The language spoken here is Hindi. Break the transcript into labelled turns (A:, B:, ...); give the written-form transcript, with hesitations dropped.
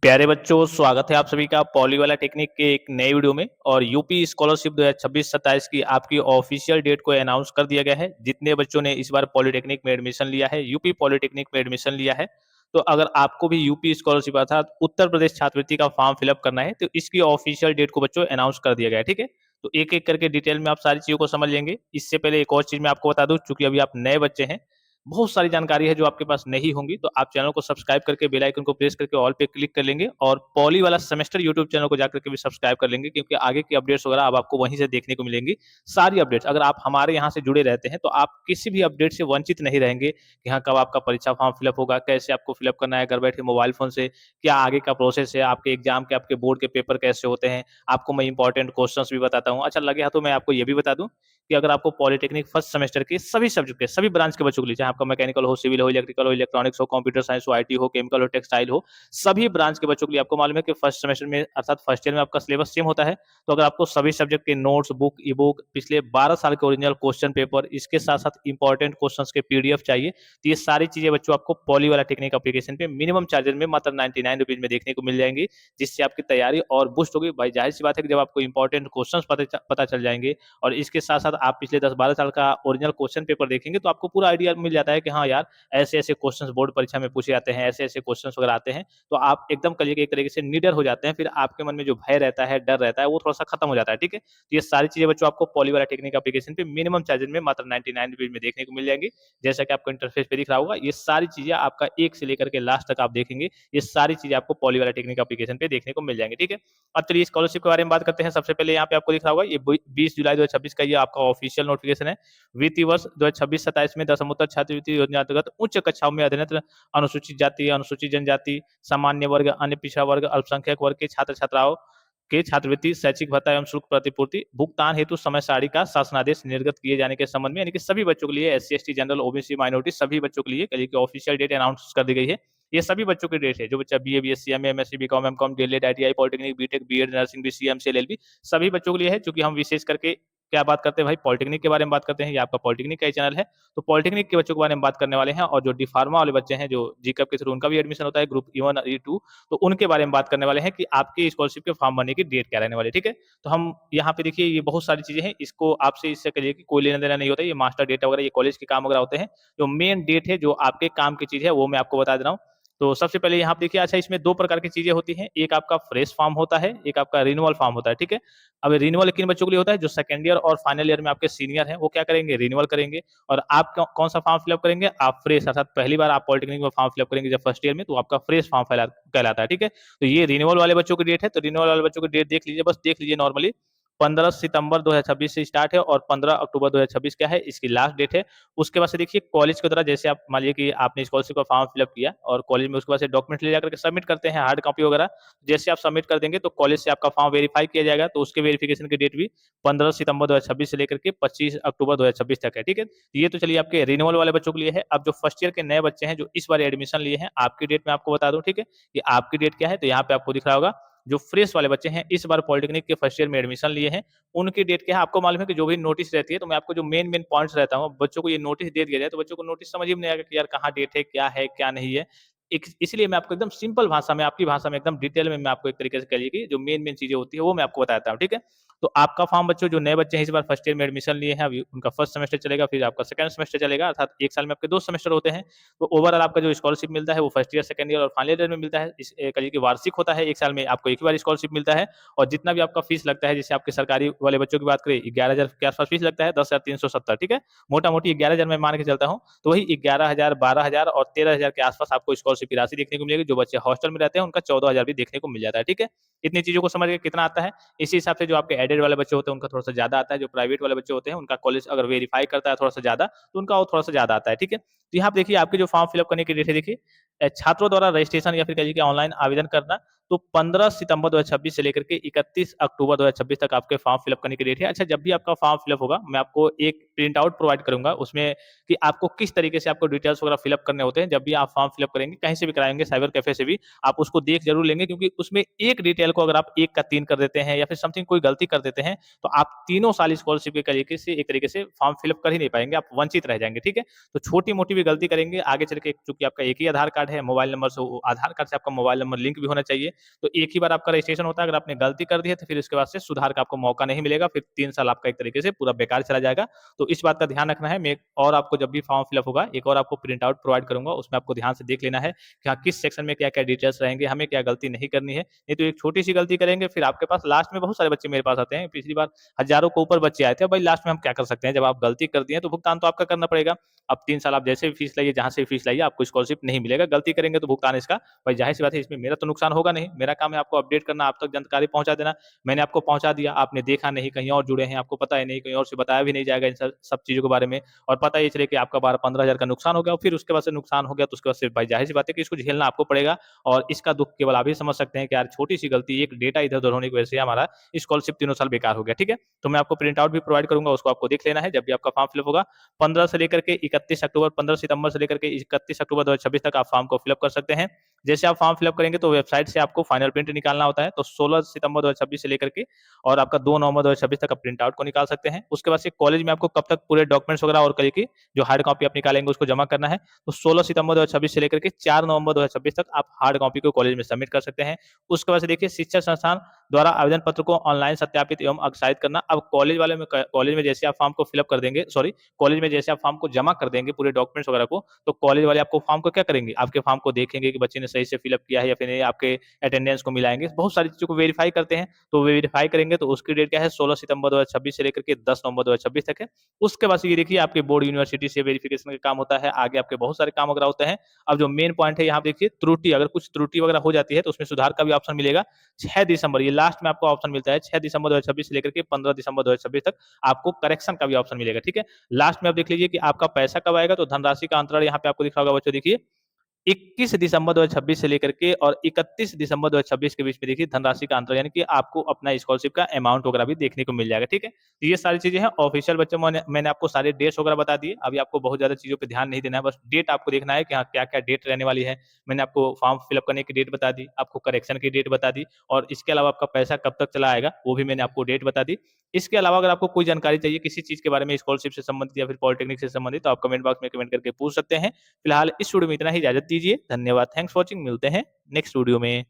A: प्यारे बच्चों, स्वागत है आप सभी का पॉली वाला टेक्निक के एक नए वीडियो में। और यूपी स्कॉलरशिप 2026-27 की आपकी ऑफिशियल डेट को अनाउंस कर दिया गया है। जितने बच्चों ने इस बार पॉलिटेक्निक में एडमिशन लिया है, यूपी पॉलिटेक्निक में एडमिशन लिया है, तो अगर आपको भी यूपी स्कॉलरशिप अर्थात उत्तर प्रदेश छात्रवृत्ति का फॉर्म फिलअप करना है, तो इसकी ऑफिशियल डेट को बच्चों अनाउंस कर दिया गया है। ठीक है, तो एक एक करके डिटेल में आप सारी चीजों को समझ लेंगे। इससे पहले एक और चीज मैं आपको बता दूं, चूंकि अभी आप नए बच्चे हैं, बहुत सारी जानकारी है जो आपके पास नहीं होंगी, तो आप चैनल को सब्सक्राइब करके बेल आइकन को प्रेस करके ऑल पे क्लिक कर लेंगे और पॉली वाला सेमेस्टर यूट्यूब चैनल को जाकर के भी सब्सक्राइब कर लेंगे, क्योंकि आगे की अपडेट्स वगैरह अब आपको वहीं से देखने को मिलेंगी। सारी अपडेट्स अगर आप हमारे यहाँ से जुड़े रहते हैं, तो आप किसी भी अपडेट से वंचित नहीं रहेंगे कि हाँ, कब आपका परीक्षा फॉर्म फिलअप होगा, कैसे आपको फिलअप करना है घर बैठे मोबाइल फोन से, क्या आगे का प्रोसेस है, आपके एग्जाम के आपके बोर्ड के पेपर कैसे होते हैं, आपको मैं इंपॉर्टेंट क्वेश्चन भी बताता हूँ। अच्छा लगे तो मैं आपको ये भी बता दूं कि अगर आपको पॉलिटेक्निक फर्स्ट सेमेस्टर के सभी सब्जेक्ट के सभी ब्रांच के बच्चों के लिए, चाहे आपका मैकेनिकल हो, सिविल हो, इलेक्ट्रिकल हो, इलेक्ट्रॉनिक्स हो, कंप्यूटर साइंस हो, आईटी हो, केमिकल हो, टेक्सटाइल हो, सभी ब्रांच के बच्चों के लिए आपको मालूम है कि फर्स्ट सेमेस्टर में अर्थात फर्स्ट ईयर में आपका सिलेबस सेम होता है। तो अगर आपको सभी सब्जेक्ट के नोट्स, बुक, ई बुक, पिछले 12 साल के ओरिजिनल क्वेश्चन पेपर, इसके साथ साथ इंपॉर्टेंट क्वेश्चन के पीडीएफ चाहिए, तो ये सारी चीजें बच्चों आपको पॉली वाला टेक्निक एप्लीकेशन पे मिनिमम चार्जेस में मात्र 99 रुपीज में देखने को मिल जाएंगी, जिससे आपकी तैयारी और बुस्ट होगी। भाई जाहिर सी बात है कि जब आपको इंपॉर्टेंट क्वेश्चन पता चल जाएंगे और इसके साथ साथ आप पिछले 10-12 साल का ओरिजिनल क्वेश्चन पेपर देखेंगे, तो आपको पूरा आइडिया मिल जाता है कि हाँ यार, ऐसे ऐसे क्वेश्चंस बोर्ड परीक्षा में पूछे जाते हैं, ऐसे ऐसे क्वेश्चंस वगैरह आते हैं। तो आप एकदम करिए कि एक तरीके से निडर हो जाते हैं, फिर आपके मन में जो भय रहता है, डर रहता है, वो थोड़ा सा खत्म हो जाता है। ठीक है, तो ये सारी चीजें बच्चों आपको पॉली वाला टेक्निक एप्लीकेशन पे मिनिमम चार्जेस में मात्र 99 रुपीज में देखने को मिल जाएंगी। जैसा कि आपको इंटरफेस पे दिख रहा होगा, ये सारी चीजें आपका एक से लेकर के लास्ट तक आप देखेंगे, ये सारी चीजें आपको पॉली वाला टेक्निक एप्लीकेशन पे देखने को मिल जाएंगी। ठीक है, अब चलिए स्कॉलरशिप के बारे में बात करते हैं। सबसे पहले यहाँ पे आपको दिख रहा होगा, ये 20 जुलाई 2026 का ये आपका ऑफिशियल नोटिफिकेशन है। वित्तीय वर्ष 2026-27 में दशमोत्तर छात्रवृत्ति योजना अंतर्गत उच्च कक्षाओं में अध्ययनरत अनुसूचित जाति, अनुसूचित जनजाति, सामान्य वर्ग, अन्य पिछड़ा वर्ग, अल्पसंख्यक वर्ग के छात्र छात्राओं के छात्रवृत्ति, शैक्षिक भत्ता एवं शुल्क प्रतिपूर्ति भुगतान हेतु समय सारणी का शासनादेश निर्गत किए जाने के संबंध में, यानी कि सभी बच्चों के लिए, S C S T, general, OBC, minority, सभी बच्चों के लिए कल की ऑफिशियल डेट अनाउंस कर दी गई है। ये सभी बच्चों की डेट है, जो बच्चा BA, BSc, MA, MSc, BCom, MCom, DElEd, ITI, polytechnic, BTech, BEd, nursing, BCM, LLB, सभी बच्चों के लिए है। चूंकि हम विशेष करके क्या बात करते हैं भाई, पॉलिटेक्निक के बारे में बात करते हैं, ये आपका पॉलिटेक्निक का ही चैनल है, तो पॉलिटेक्निक के बच्चों के बारे में बात करने वाले हैं। और जो डी फार्मा वाले बच्चे हैं, जो जीकअप के थ्रू उनका भी एडमिशन होता है, ग्रुप E1 E2, तो उनके बारे में बात करने वाले हैं कि आपकी स्कॉलरशिप के फॉर्म भरने की डेट क्या रहने वाली है। ठीक है, तो हम यहाँ पे देखिए, ये बहुत सारी चीजें हैं, इसको आपसे इससे करिए कि कोई लेना देना नहीं होता है, ये मास्टर डेटा वगैरह, ये कॉलेज के काम वगैरह होते हैं। जो मेन डेट है, जो आपके काम की चीज है, वो मैं आपको बता दे रहा हूँ। तो सबसे पहले यहाँ पे देखिए, अच्छा इसमें दो प्रकार की चीजें होती हैं, एक आपका फ्रेश फॉर्म होता है, एक आपका रिन्यूअल फॉर्म होता है। ठीक है, अब रिन्यूअल किन बच्चों के लिए होता है, जो सेकंड ईयर और फाइनल ईयर में आपके सीनियर हैं, वो क्या करेंगे, रिन्यूअल करेंगे। और आप कौन सा फॉर्म फिलअप करेंगे, आप फ्रेश, अर्थात पहली बार आप पॉलिटेक्निक में फॉर्म फिलअप करेंगे जब फर्स्ट ईयर में, तो आपका फ्रेश फॉर्म कहलाता है। ठीक है, तो ये रिन्यूअल वाले बच्चों की डेट है, तो रिन्यूअल वाले बच्चों की डेट देख लीजिए, बस देख लीजिए नॉर्मली 15 सितंबर 2026 से स्टार्ट है और 15 अक्टूबर 2026 क्या है, इसकी लास्ट डेट है। उसके बाद से देखिए, कॉलेज के द्वारा जैसे आप मान लीजिए कि आपने स्कॉलरशिप का फॉर्म फिलअप किया और कॉलेज में उसके बाद से डॉक्यूमेंट ले जाकर के सबमिट करते हैं, हार्ड कॉपी वगैरह। जैसे आप सबमिट कर देंगे, तो कॉलेज से आपका फॉर्म वेरीफाई किया जाएगा, तो उसके वेरिफिकेशन की डेट भी 15 सितंबर 2026 से लेकर के 25 अक्टूबर 2026 तक है। ठीक है, ये तो चलिए आपके रिन्यूअल वाले बच्चों के लिए है। अब जो फर्स्ट ईयर के नए बच्चे हैं, जो इस बार एडमिशन लिए हैं, आपकी डेट मैं आपको बता दूं। ठीक है, कि आपकी डेट क्या है, तो यहाँ पे आपको दिख रहा होगा, जो फ्रेश वाले बच्चे हैं, इस बार पॉलिटेक्निक के फर्स्ट ईयर में एडमिशन लिए हैं, उनकी डेट क्या है, आपको मालूम है कि जो भी नोटिस रहती है, तो मैं आपको जो मेन मेन पॉइंट्स रहता हूँ, बच्चों को ये नोटिस दे दिया जाए, तो बच्चों को नोटिस समझ ही नहीं आएगा कि यार कहाँ डेट है, क्या नहीं है। इसलिए मैं आपको एकदम सिंपल भाषा में, आपकी भाषा में एकदम डिटेल में मैं आपको एक तरीके से कहिए कि जो मेन मेन चीजें होती है, वो मैं आपको बताता हूँ। ठीक है, तो आपका फॉर्म बच्चों, जो नए बच्चे हैं इस बार फर्स्ट ईयर में एडमिशन लिए हैं, अभी उनका फर्स्ट सेमेस्टर चलेगा, फिर आपका सेकंड सेमेस्टर चलेगा, अर्थात एक साल में आपके दो सेमेस्टर होते हैं। तो ओवरऑल आपका जो स्कॉलरशिप मिलता है, वो फर्स्ट ईयर, सेकंड ईयर और फाइनल ईयर में मिलता है। कहिए कि वार्षिक होता है, एक साल में आपको एक ही बार स्कॉलरशिप मिलता है। और जितना भी आपका फीस लगता है, जैसे आपके सरकारी वाले बच्चों की बात करें, 11,000 के आसपास फीस लगता है, 10,370। ठीक है, मोटा मोटी 11,000 मैं मान के चलता हूँ, तो वही 11,000, 12,000 और 13,000 के आसपास आपको स्कॉलरशिप की राशि देखने को मिलेगी। जो बच्चे हॉस्टल में रहते हैं, उनका 14,000 भी देखने को मिल जाता है। ठीक है, इतनी चीजों को समझ के कितना आता है, इसी हिसाब से जो आपके एडेड वाले बच्चे होते हैं, उनका थोड़ा सा ज्यादा आता है। जो प्राइवेट वाले बच्चे होते हैं, उनका कॉलेज अगर वेरीफाई करता है थोड़ा सा ज्यादा, तो उनका और थोड़ा सा ज्यादा आता है। ठीक है, तो यहाँ पे देखिए, आपके जो फॉर्म फिलअप करने की डेट है, देखिए छात्रों द्वारा रजिस्ट्रेशन या फिर कहिए कि ऑनलाइन आवेदन करना तो 15 सितंबर 2026 से लेकर के 31 अक्टूबर 2026 तक आपके फॉर्म फिलअप करने की डेट है। अच्छा, जब भी आपका फॉर्म फिलअप होगा, मैं आपको एक प्रिंट आउट प्रोवाइड करूँगा, उसमें कि आपको किस तरीके से आपको डिटेल्स वगैरह फिलअप करने होते हैं। जब भी आप फॉर्म फिलअप करेंगे, कहीं से भी कराएँगे, साइबर कैफ़े से भी, आप उसको देख ज़रूर लेंगे, क्योंकि उसमें एक डिटेल को अगर आप 1 का 3 कर देते हैं या फिर समथिंग कोई गलती कर देते हैं, तो आप तीनों साल स्कॉलरशिप के तरीके से एक तरीके से फॉर्म फिलअप कर ही नहीं पाएँगे, आप वंचित रह जाएँगे, ठीक है? तो छोटी-मोटी भी गलती करेंगे, आगे चल के चूँकि आपका एक ही आधार कार्ड है, मोबाइल नंबर से वो आधार कार्ड से आपका मोबाइल नंबर लिंक भी होना चाहिए, तो एक ही बार आपका रजिस्ट्रेशन होता है, अगर आपने गलती कर दी है, तो फिर उसके बाद से सुधार का आपको मौका नहीं मिलेगा, फिर 3 साल आपका एक तरीके से पूरा बेकार चला जाएगा। तो इस बात का ध्यान रखना है। मैं एक और आपको जब भी फॉर्म फिलअप होगा, एक और आपको प्रिंट आउट प्रोवाइड करूँगा, उसमें आपको ध्यान से देख लेना है कि हाँ, किस सेक्शन में क्या-क्या डिटेल्स रहेंगे, हमें क्या गलती नहीं करनी है। नहीं तो एक छोटी-सी गलती करेंगे, फिर आपके पास लास्ट में बहुत सारे बच्चे मेरे पास आते हैं, पिछली बार हज़ारों के ऊपर बच्चे आए थे, अब भाई लास्ट में हम क्या कर सकते हैं, जब आप गलती कर दिए हैं, तो भुगतान तो आपका करना पड़ेगा। अब 3 साल आप जैसे भी फीस लाइए, जहाँ से भी फीस लाइए, आपको स्कॉलरशिप नहीं मिलेगा। गलती करेंगे तो भुगतान इसका, भाई ज़ाहिर-सी बात है, इसमें मेरा तो नुकसान होगा नहीं, मेरा काम है आपको अपडेट करना, आप तक जानकारी पहुँचा देना। मैंने आपको पहुँचा दिया, आपने देखा नहीं, कहीं और जुड़े हैं, आपको पता ही नहीं, कहीं और से बताया भी नहीं जाएगा इन सब चीज़ों के बारे में, और पता ये चले कि आपका 12-15 हज़ार का नुकसान हो गया, और फिर उसके बाद से नुकसान हो गया, तो उसके बाद से भाई ज़ाहिर-सी बात है कि इसको झेलना आपको पड़ेगा, और इसका दुःख केवल आप ही समझ सकते हैं कि यार छोटी-सी गलती, एक डेटा इधर-उधर होने की वजह से हमारा स्कॉलरशिप तीनों साल बेकार हो गया, ठीक है? तो मैं आपको प्रिंट आउट भी प्रोवाइड करूँगा, उसको आपको देख लेना है जब भी आपका फॉर्म फिलअप होगा। 15 से लेकर के 31 अक्टूबर 15 सितंबर से लेकर के 31 अक्टूबर 2026 तक आप फॉर्म को फिलअप कर सकते हैं। जैसे आप फॉर्म फिलअप करेंगे तो वेबसाइट से आपको फाइनल प्रिंट निकालना होता है, तो 16 सितंबर 2026 से लेकर के और आपका 2 नवंबर 2026 तक आप प्रिंट आउट को निकाल सकते हैं। उसके बाद से कॉलेज में आपको कब तक पूरे डॉक्यूमेंट्स वगैरह और करके जो हार्ड कॉपी आप निकालेंगे उसको जमा करना है। तो 16 सितंबर 2026 से लेकर के 4 नवंबर 2026 तक आप हार्ड कॉपी को कॉलेज में सबमिट कर सकते हैं। उसके बाद से देखिए, शिक्षा संस्थान द्वारा आवेदन पत्र को ऑनलाइन सत्यापित एवं अक्साइड करना। अब कॉलेज में जैसे आप फॉर्म को फिलअप कर देंगे, सॉरी, कॉलेज में जैसे आप फॉर्म को जमा कर देंगे पूरे डॉक्यूमेंट्स वगैरह को, तो कॉलेज वाले आपको फॉर्म को क्या करेंगे, आपके फॉर्म को देखेंगे कि बच्चे ने सही से फिलअप किया है या फिर नहीं, आपके अटेंडेंस को मिलाएँगे, बहुत सारी चीज़ों को वेरीफाई करते हैं। तो वेरीफाई करेंगे तो उसकी डेट क्या है, 16 सितंबर 2026 से लेकर के 10 नवंबर 2026 तक है। उसके बाद से ये देखिए, आपके बोर्ड यूनिवर्सिटी से वेरिफिकेशन का काम होता है, आगे आपके बहुत सारे काम वगैरह होते हैं। अब जो मेन पॉइंट है यहाँ पे देखिए, त्रुटि, अगर कुछ त्रुटि वगैरह हो जाती है तो उसमें सुधार का भी ऑप्शन मिलेगा। 6 दिसंबर, ये लास्ट में आपको ऑप्शन मिलता है, 6 दिसंबर 2026 से लेकर के 15 दिसंबर 2026 तक आपको करेक्शन का भी ऑप्शन मिलेगा, ठीक है? लास्ट में आप देख लीजिए कि आपका पैसा कब आएगा, तो धनराशि का अंतरण यहाँ पे आपको दिख रहा होगा बच्चों, देखिए 21 दिसंबर 2026 से लेकर के और 31 दिसंबर 2026 के बीच में देखिए धनराशि का अंतर, यानी कि आपको अपना स्कॉलरशिप का अमाउंट वगैरह भी देखने को मिल जाएगा, ठीक है? तो ये सारी चीज़ें हैं ऑफिशियल बच्चों, मैंने आपको सारे डेट्स वगैरह बता दिए। अभी आपको बहुत ज़्यादा चीज़ों पे ध्यान नहीं देना है, बस डेट आपको देखना है कि हाँ, क्या-क्या डेट रहने वाली है। मैंने आपको फॉर्म फिल अप करने की डेट बता दी, आपको करेक्शन की डेट बता दी, और इसके अलावा आपका पैसा कब तक चला आएगा, वो भी मैंने आपको डेट बता दी। इसके अलावा अगर आपको कोई जानकारी चाहिए किसी चीज़ के बारे में, स्कॉलरशिप से संबंधित या फिर पॉलिटेक्निक से संबंधित, तो आप कमेंट बॉक्स में कमेंट करके पूछ सकते हैं। फिलहाल इस वीडियो में इतना ही, इजाज़त दीजिए। धन्यवाद, थैंक्स फॉर वॉचिंग, मिलते हैं नेक्स्ट वीडियो में।